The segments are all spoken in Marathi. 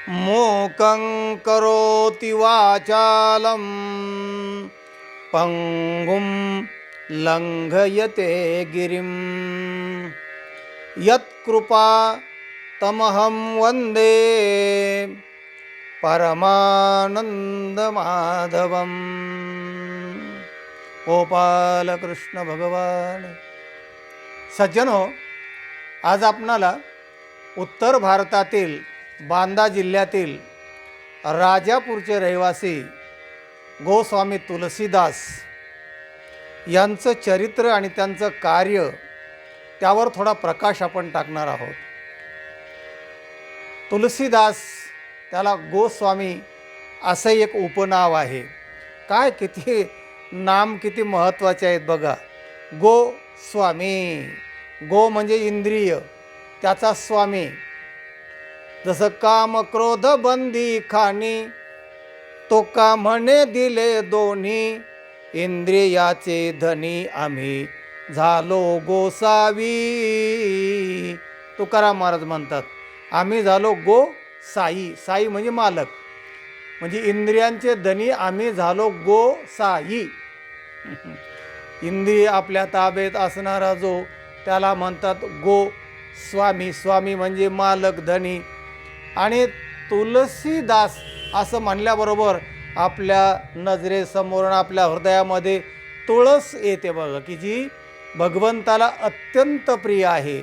मूकं करोति वाचालं पंगुं लंघयते गिरिं यत्कृपा तमहं वन्दे परमानंदमाधवम्। गोपाल कृष्ण भगवान। सज्जनो, आज आपणाला उत्तर भारतातील बांदा जिल्ह्यातील राजापूरचे रहिवासी गोस्वामी तुलसीदास यांचं चरित्र आणि त्यांचं कार्य त्यावर थोडा प्रकाश आपण टाकणार आहोत। तुलसीदास, त्याला गोस्वामी असं एक उपनाव आहे। काय किती नाम किती महत्त्वाचे आहेत बघा। गोस्वामी, गो म्हणजे इंद्रिय, त्याचा स्वामी। जसं काम क्रोध बंदी खाणी, तो का म्हणे दिले दोन्ही, इंद्रियाचे धनी आम्ही झालो गोसावी। तुकाराम महाराज म्हणतात आम्ही झालो गोसाई। साई म्हणजे मालक, म्हणजे इंद्रियांचे धनी आम्ही झालो गोसाई। इंद्रिय आपल्या ताब्यात असणारा जो, त्याला म्हणतात गोस्वामी। स्वामी म्हणजे मालक, धनी। आणि तुलसीदास असं म्हणल्याबरोबर आपल्या नजरेसमोर, आपल्या हृदयामध्ये तुळस येते बघा, की जी भगवंताला अत्यंत प्रिय आहे।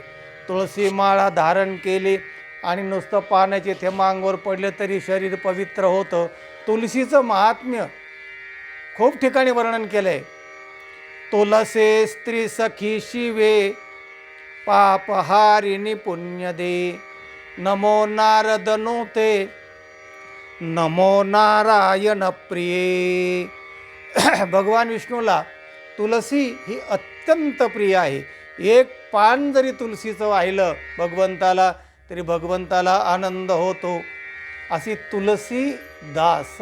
तुळसी माळा धारण केली आणि नुसतं पाण्याचे थेंब अंगावर पडले तरी शरीर पवित्र होतं। तुलसीचं महात्म्य खूप ठिकाणी वर्णन केलं आहे। तुलसे स्त्री सखी शिवे, पापहारिणी पुण्य दे, नमो नारदनुते, नमो नारायण प्रिये। भगवान विष्णूला तुलसी ही अत्यंत प्रिय आहे। एक पान जरी तुलसीचं वाहिलं भगवंताला तरी भगवंताला आनंद होतो। अशी तुलसी दास,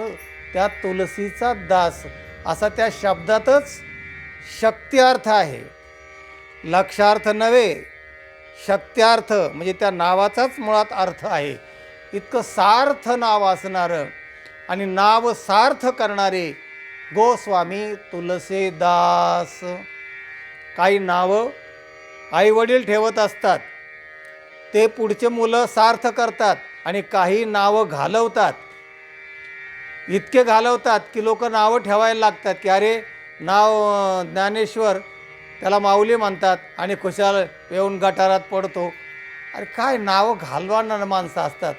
त्या तुलसीचा दास असा त्या शब्दातच शक्त्यार्थ आहे, लक्षार्थ नव्हे। शक्त्यार्थ म्हणजे त्या नावाचाच मुळात अर्थ आहे। इतकं सार्थ नाव असणारं आणि नाव सार्थ करणारे गोस्वामी तुलसीदास। काही नावं आईवडील ठेवत असतात, ते पुढचे मुलं सार्थ करतात, आणि काही नावं घालवतात। इतके घालवतात की लोक नावं ठेवायला लागतात, की अरे नाव ज्ञानेश्वर, त्याला माऊली म्हणतात, आणि खुशाल येऊन गटारात पडतो। अरे काय नावं घालवणारी माणसं असतात।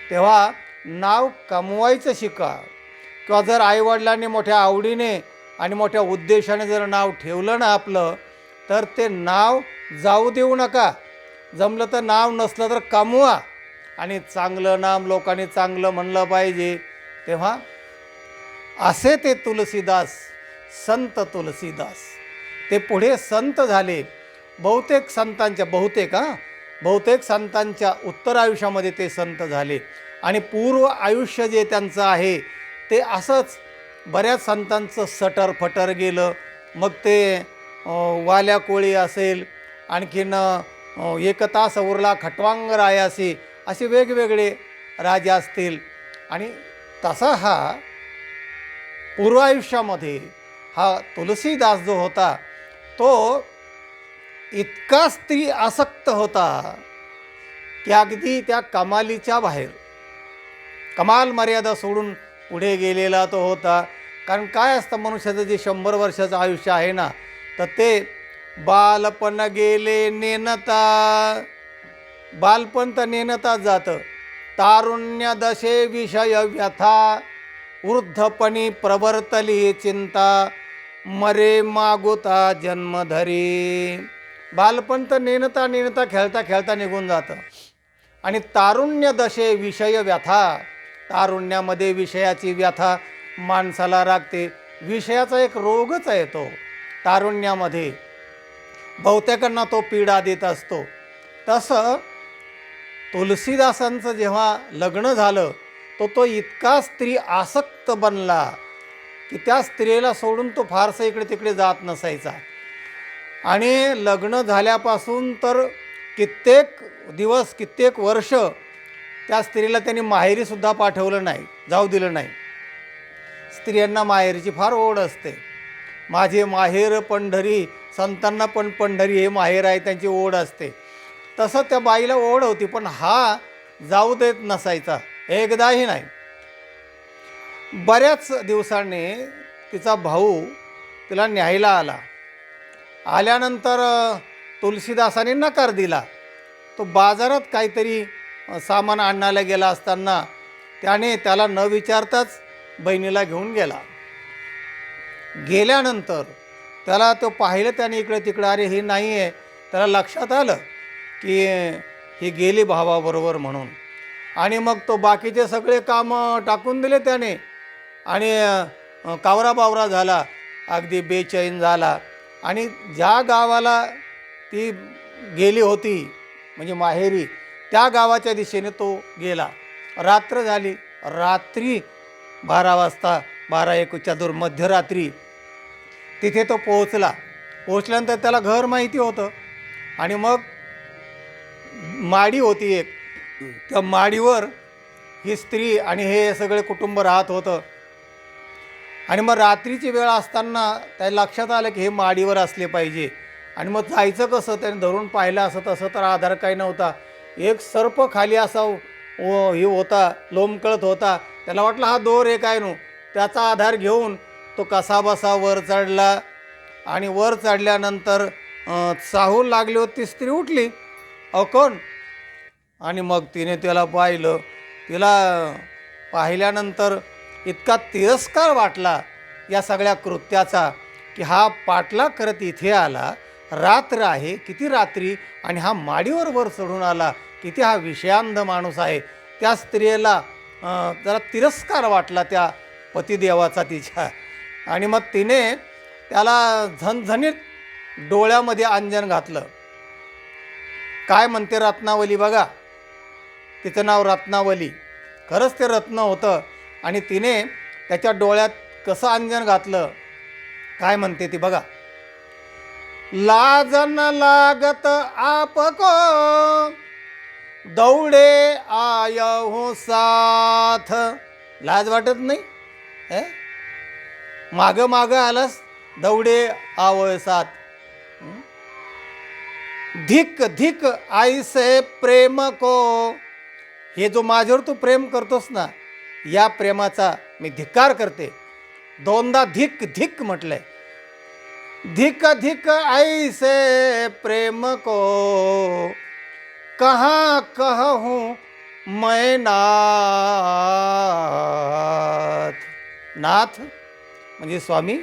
तेव्हा नाव कमवायचं शिका, किंवा जर आईवडिलांनी मोठ्या आवडीने आणि मोठ्या उद्देशाने जर नाव ठेवलं ना आपलं, तर ते नाव जाऊ देऊ नका। जमलं तर नाव नसलं तर कमवा, आणि चांगलं नाम लोकांनी चांगलं म्हणलं पाहिजे। तेव्हा असे ते तुलसीदास, संत तुलसीदास, ते पुढे संत झाले। बहुतेक संतांच्या उत्तर आयुष्यामध्ये ते संत झाले, आणि पूर्व आयुष्य जे त्यांचं आहे ते असंच बऱ्याच संतांचं सटर फटर गेलं। मग ते वाल्या कोळी असेल, आणखीन एकतास उरला खटवांगरायासी, असे वेगवेगळे राजे असतील। आणि तसा हा पूर्व आयुष्यामध्ये हा तुलसीदास जो होता, तो इतका स्त्री आसक्त होता की अगदी त्या कमालीच्या बाहेर, कमाल मर्यादा सोडून पुढे गेलेला तो होता। कारण काय असतं, मनुष्याचं जे 100 वर्षाचं आयुष्य आहे ना, तर ते बालपण गेले नेनता, बालपण तर नेनताच जातं। तारुण्य दशे विषय व्यथा, वृद्धपणी प्रवर्तली चिंता, मरे मागुता जन्मधरी। बालपण तर नेनता नेनता खेळता खेळता निघून जातं, आणि तारुण्य दशे विषय व्यथा, तारुण्यामध्ये विषयाची व्यथा माणसाला लागते। विषयाचा एक रोगच आहे तो, तारुण्यामध्ये बहुतेकांना तो पीडा देत असतो। तसं तुलसीदासांचं जेव्हा लग्न झालं, तो इतका स्त्री आसक्त बनला की त्या स्त्रीला सोडून तो फारसं इकडे तिकडे जात नसायचा। आणि लग्न झाल्यापासून तर कित्येक दिवस, कित्येक वर्ष त्या स्त्रीला त्यांनी माहेरीसुद्धा पाठवलं नाही, जाऊ दिलं नाही. स्त्रियांना माहेरची फार ओढ असते. माझे माहेर पंढरी, संतांना पण पंढरी हे माहेर आहे, त्यांची ओढ असते. तसं त्या बाईला ओढ होती, पण हा जाऊ देत नसायचा, एकदाही नाही. बऱ्याच दिवसांनी तिचा भाऊ तिला न्यायला आला. आल्यानंतर तुलसीदासाने नकार दिला. तो बाजारात काहीतरी सामान आणायला गेला असताना त्याने त्याला न विचारताच बहिणीला घेऊन गेला. गेल्यानंतर त्याला तो पाहिलं त्याने इकडे तिकडं, अरे हे नाही आहे. त्याला लक्षात आलं की ही गेली भावाबरोबर म्हणून. आणि मग तो बाकीचे सगळे कामं टाकून दिले त्याने आणि कावराबावरा झाला, अगदी बेचैन झाला. आणि ज्या गावाला ती गेली होती म्हणजे माहेरी, त्या गावाच्या दिशेने तो गेला. रात्र झाली. रात्री 12 वाजता, 12-1 मध्यरात्री तिथे तो पोहोचला. पोहोचल्यानंतर त्याला घर माहिती होतं. आणि मग माडी होती एक, त्या माडीवर ही स्त्री आणि हे सगळे कुटुंब राहत होतं. आणि मग रात्रीची वेळ असताना त्याला लक्षात आलं की हे माडीवर असले पाहिजे. आणि मग जायचं कसं, त्याने धरून पाहिलं असं तसं, तर आधार काही नव्हता. एक सर्प खाली असा हे होता, लोंबकळत होता. त्याला वाटलं हा दोर आहे काय नो. त्याचा आधार घेऊन तो कसाबसा वर चढला. आणि वर चढल्यानंतर चाहूल लागली होती, स्त्री उठली, अहो कोण. आणि मग तिने त्याला पाहिलं. तिला पाहिल्यानंतर इतका तिरस्कार वाटला या सगळ्या कृत्याचा की हा पाटला करत इथे आला, रात्र आहे, किती रात्री, आणि हा माडीवर वर चढून आला, किती हा विषयांध माणूस आहे. त्या स्त्रियेला जरा तिरस्कार वाटला त्या पतिदेवाचा तिच्या. आणि मग तिने त्याला झणझणीत डोळ्यामध्ये अंजन घातलं. काय म्हणते रत्नावली बघा, तिचं नाव रत्नावली, खरंच ते रत्न होतं. आणि तिने त्याच्या डोळ्यात कसं अंजन घातलं, काय म्हणते ती बघा. लाजन लागत आपको दौडे आयहू साथ. लाज वाटत नाही, मागं मागं आलास, दौडे आवय साथ. धिक धिक ऐसे प्रेम को, हे जो माझ्यावर तू प्रेम करतोस ना, या प्रेमाचा मी धिक्कार करते. दोनदा धिक धिक म्हटलंय. धिक धिक ऐसे प्रेम को कहाँ कहूँ मैं नाथ. नाथ म्हणजे स्वामी,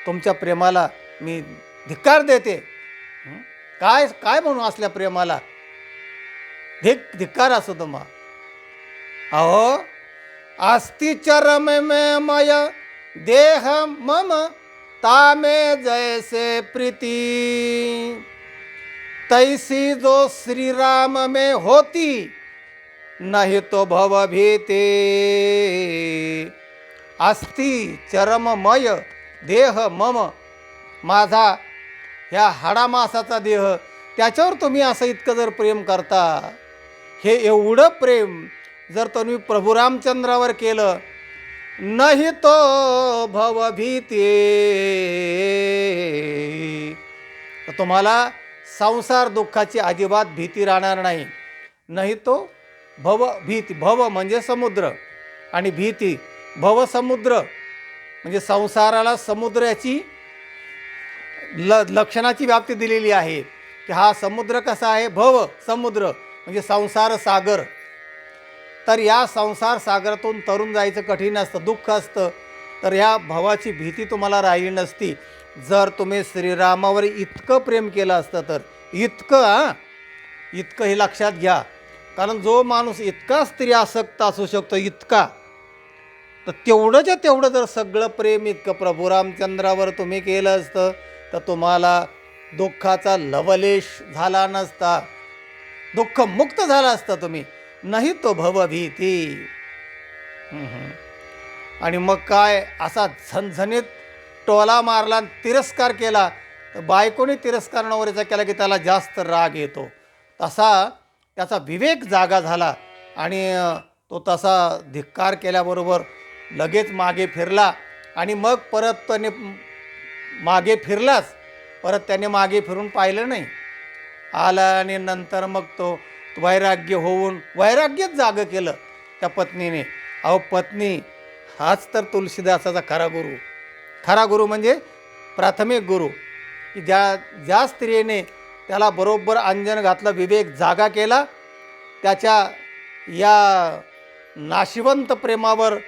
तुमच्या प्रेमाला मी धिक्कार देते. काय काय म्हणू असल्या प्रेमाला, धिक्कार असो तुम्हा. अहो अस्ति चरम में मय देह मम तामे जैसे प्रीति, तैसी जो श्री राम में होती नहीं तो भव भीति. अस्ति चरममय देह मम, माझा ह्या हाडामासाचा देह, त्याच्यावर तुम्ही असं इतकं जर प्रेम करता, हे एवढं प्रेम जर तुम्ही प्रभू रामचंद्रावर केलं, नाही तो भवभीती, तर तुम्हाला संसार दुःखाची अजिबात भीती राहणार नाही. नाही तो भवभीती, भव म्हणजे समुद्र आणि भीती भवसमुद्र म्हणजे संसाराला समुद्राची लक्षणाची व्याप्ती दिलेली आहे की हा समुद्र कसा आहे, भव समुद्र म्हणजे संसार सागर. तर या संसार सागरातून तरुण जायचं कठीण असतं, दुःख असतं. तर ह्या भवाची भीती तुम्हाला राहिली नसती जर तुम्ही श्रीरामावर इतकं प्रेम केलं असतं तर. इतकं इतकं हे लक्षात घ्या. कारण जो माणूस इतका स्त्री आसक्त असू शकतो, इतका, तर तेवढंच्या तेवढं जर सगळं प्रेम इतकं प्रभू रामचंद्रावर तुम्ही केलं असतं तर तुम्हाला दुःखाचा लवलेश झाला नसता, दुःख मुक्त झाला असतं तुम्ही. नाही तो भवभीती. आणि मग काय, असा झणझणीत टोला मारला, तिरस्कार केला. तर बायकोने तिरस्कार नवऱ्याचा केला की त्याला जास्त राग येतो. तसा त्याचा विवेक जागा झाला आणि तो तसा धिक्कार केल्याबरोबर लगेच मागे फिरला आणि मग परत त्याने मागे फिरलाच, परत त्याने मागे फिरून पाहिलं नाही. आला आणि नंतर मग तो वैराग्य होऊन वैराग्यच जागं केलं त्या पत्नीने. अहो पत्नी हाच तर तुलसीदासाचा खरा गुरु. खरा गुरु म्हणजे प्राथमिक गुरु, की ज्या स्त्रीने त्याला बरोबर अंजन घातलं, विवेक जागा केला, त्याच्या या नाशिवंत प्रेमावर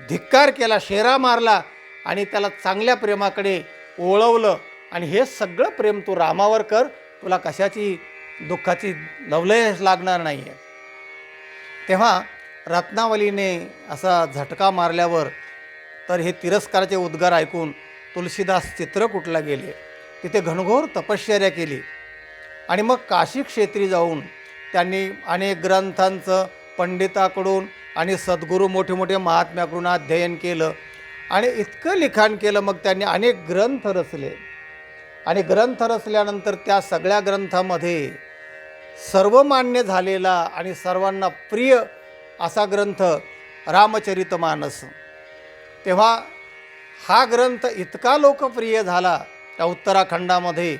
धिक्कार केला, शेरा मारला आणि त्याला चांगल्या प्रेमाकडे ओळवलं. आणि हे सगळं प्रेम तू रामावर कर, तुला कशाची दुःखाची लवलयच लागणार नाही आहे. तेव्हा रत्नावलीने असा झटका मारल्यावर तर हे तिरस्काराचे उद्गार ऐकून तुलसीदास चित्रकूटला गेले. तिथे घनघोर तपश्चर्या केली आणि मग काशी क्षेत्री जाऊन त्यांनी अनेक ग्रंथांचं पंडिताकडून आणि सद्गुरू मोठे मोठे महात्म्याकडून अध्ययन केलं आणि इतकं लिखाण केलं. मग त्यांनी अनेक ग्रंथ रचले आणि ग्रंथ रचल्यानंतर त्या सगळ्या ग्रंथामध्ये सर्वमान्य झालेला आणि सर्वांना प्रिय असा ग्रंथ रामचरितमानस. तेव्हा हा ग्रंथ इतका लोकप्रिय झाला त्या उत्तराखंडामध्ये,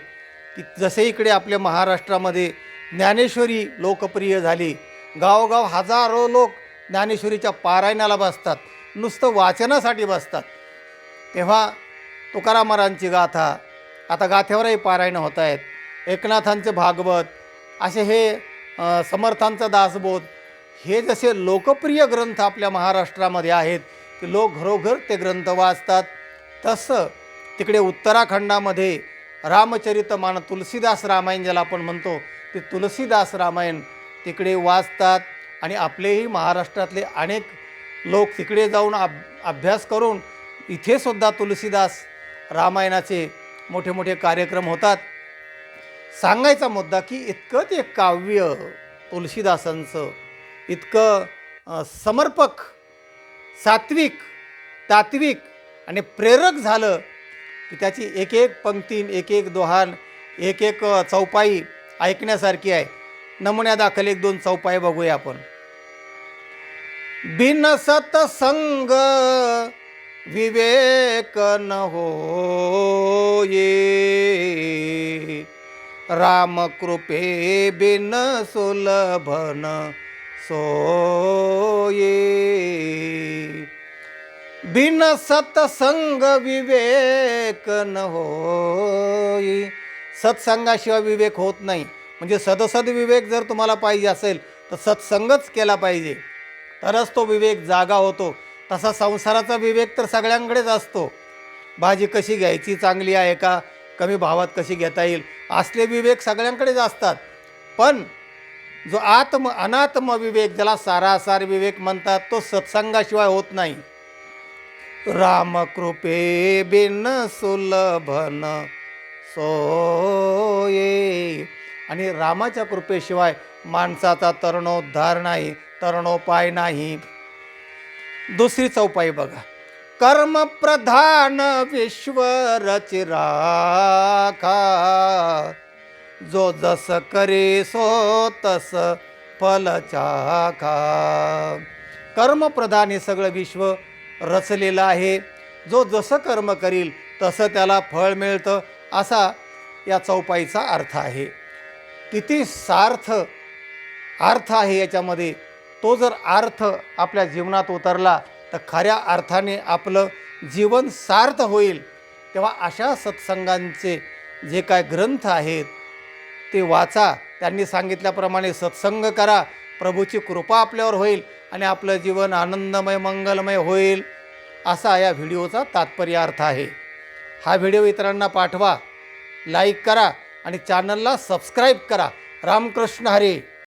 की जसे इकडे आपल्या महाराष्ट्रामध्ये ज्ञानेश्वरी लोकप्रिय झाली, गावोगाव हजारो लोक ज्ञानेश्वरीच्या पारायणाला बसतात, नुसतं वाचनासाठी बसतात. तेव्हा तुकारामांची गाथा, आता गाथेवरही पारायण होत आहेत, एकनाथांचे भागवत, असे हे समर्थांचा दासबोध, हे जसे लोकप्रिय ग्रंथ आपल्या महाराष्ट्रामध्ये आहेत की लोक घरोघर ते ग्रंथ वाचतात, तसं तिकडे उत्तराखंडामध्ये रामचरितमानस, तुलसीदास रामायण ज्याला आपण म्हणतो, ते तुलसीदास रामायण तिकडे वाचतात. आणि आपलेही महाराष्ट्रातले अनेक लोक तिकडे जाऊन अभ्यास करून इथेसुद्धा तुलसीदास रामायणाचे मोठे मोठे कार्यक्रम होतात. सांगायचा मुद्दा की इतकं ते काव्य तुलसीदासांचं इतकं समर्पक, सात्विक, तात्विक आणि प्रेरक झालं की त्याची एक एक पंक्ती, एक एक दोहान, एक एक चौपाई ऐकण्यासारखी आहे. नमुन्यादाखल एक दोन चौपाई बघूया आपण. बिन सतसंग विवेक न होये, राम कृपे बिन सुलभन सोये. बिन सत्संग विवेक न होई. सत्संगाशिवाय विवेक होत नाही. म्हणजे सदसद विवेक जर तुम्हाला पाहिजे असेल तर सत्संगच केला पाहिजे, तरच तो विवेक जागा होतो. तसा संसाराचा विवेक तर सगळ्यांकडेच असतो. भाजी कशी घ्यायची, चांगली आहे का, कमी भावात कशी घेता येईल, असले विवेक सगळ्यांकडेच असतात. पण जो अनात्म विवेक, ज्याला सारासार विवेक म्हणतात, तो सत्संगाशिवाय होत नाही. रामकृपे बिन सुलभन सोये. आणि रामाच्या कृपेशिवाय माणसाचा तरणोद्धार नाही, तरणोपाय नाही. दुसरी चौपाई बघा. कर्मप्रधान विश्व रचिराखा, जो जस करे सो तस फल चाखा. कर्मप्रधान हे सगळं विश्व रचलेलं आहे. जो जसं कर्म करील तसं त्याला फळ मिळतं, असा या चौपाईचा अर्थ आहे. किती सार्थ अर्थ आहे याच्यामध्ये. तो जर अर्थ आपल्या जीवनात उतरला तर खऱ्या अर्थाने आपलं जीवन सार्थ होईल. तेव्हा अशा सत्संगांचे जे काय ग्रंथ आहेत ते वाचा. त्यांनी सांगितल्याप्रमाणे सत्संग करा, प्रभूची कृपा आपल्यावर होईल आणि आपलं जीवन आनंदमय, मंगलमय होईल, असा या व्हिडिओचा तात्पर्य अर्थ आहे. हा व्हिडिओ इतरांना पाठवा, लाईक करा आणि चॅनलला सबस्क्राईब करा. रामकृष्ण हरी.